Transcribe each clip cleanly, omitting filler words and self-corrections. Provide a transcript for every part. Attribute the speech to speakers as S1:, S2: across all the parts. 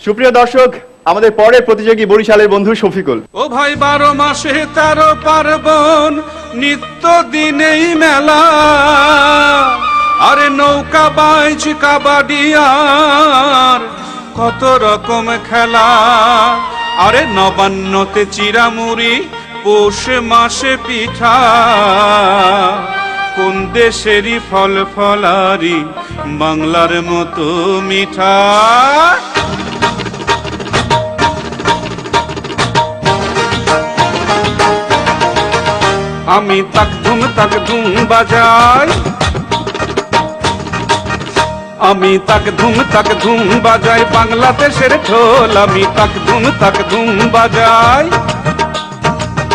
S1: সুপ্রিয় দর্শক, আমাদের পরের প্রতিযোগী বরিশালের বন্ধু শফিকুল।
S2: ও ভাই 12 মাসে 13 পার্বণ, নিত্য দিনেই মেলা। আরে নৌকা বাইচ কাবাডি আর কত রকম খেলা। আরে নবান্নতে চিরামুড়ি, পৌষ মাসে পিঠা। কোন দেশেরই ফল ফলারি বাংলার মতো মিঠা। আমি তাক ধুম বাজাই, আমি তাক ধুম বাজাই বাংলাদেশের ঢোল। আমি তাক ধুম বাজাই,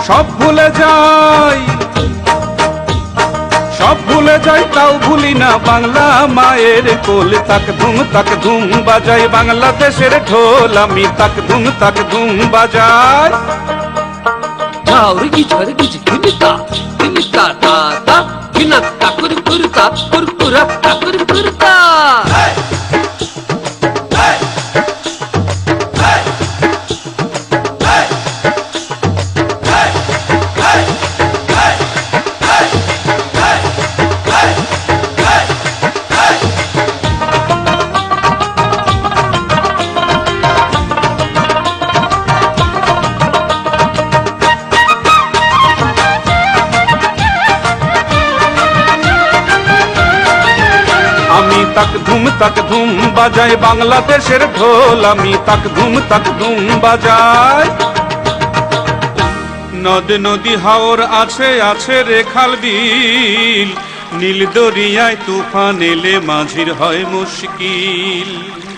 S2: সব ভুলে যাই, সব ভুলে যাই তাও ভুলি না বাংলা মায়ের কোল। তাক ধুম বাজাই বাংলাদেশের ঢোল। আমি তাক ধুম বাজাই।
S3: Taurigi charigi jikimita, kimita ta ta, kinata kurkurta, kurkura ta kurkurta.
S2: তাক ধুম বাজাই বাংলাদেশের ঢোল। আমি তাক ধুম বাজাই। নদ নদী হাওর আছে আছে রে খাল বিল, নীল দরিয়ায় তুফান এলে মাঝির হয় মুশকিল।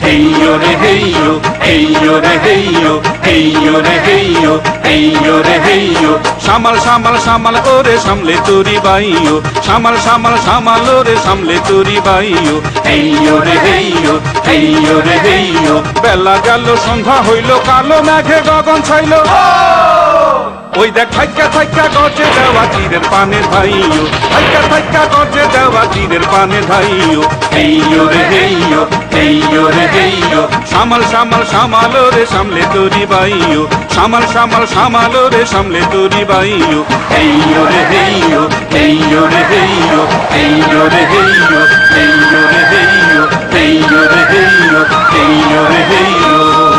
S2: হেইয়ো রে হেইয়ো, হেইয়ো রে হেইয়ো, হেইয়ো রে হেইয়ো, হেইয়ো রে হেইয়ো। সামাল সামাল সামাল ওরে সামলে তোরি বাইও, সামাল সামাল সামাল ওরে সামলে তোরি বাইও। হেইয়ো রে হেইয়ো, হেইয়ো রে হেইয়ো। বেলা গেল সন্ধ্যা হইল, কালো মেঘে গগন ছাইল। ওই দেখ থাইকা থাইকা গজে দেওয়া তীরের পানে ধাইও, থাইকা থাইকা গজে দেওয়া তীরের পানে ধাইও। হেইয়ো রে হেইয়ো, হেইয়ো রে হেইয়ো। সামাল সামাল সামাল রে সামলে তোরি বাইও, সামাল সামাল সামাল রে সামলে তোরি বাইও। হেইয়ো রে হেইয়ো, হেইয়ো রে হেইয়ো, হেইয়ো রে হেইয়ো, হেইয়ো রে হেইয়ো, হেইয়ো রে হেইয়ো, হেইয়ো রে হেইয়ো।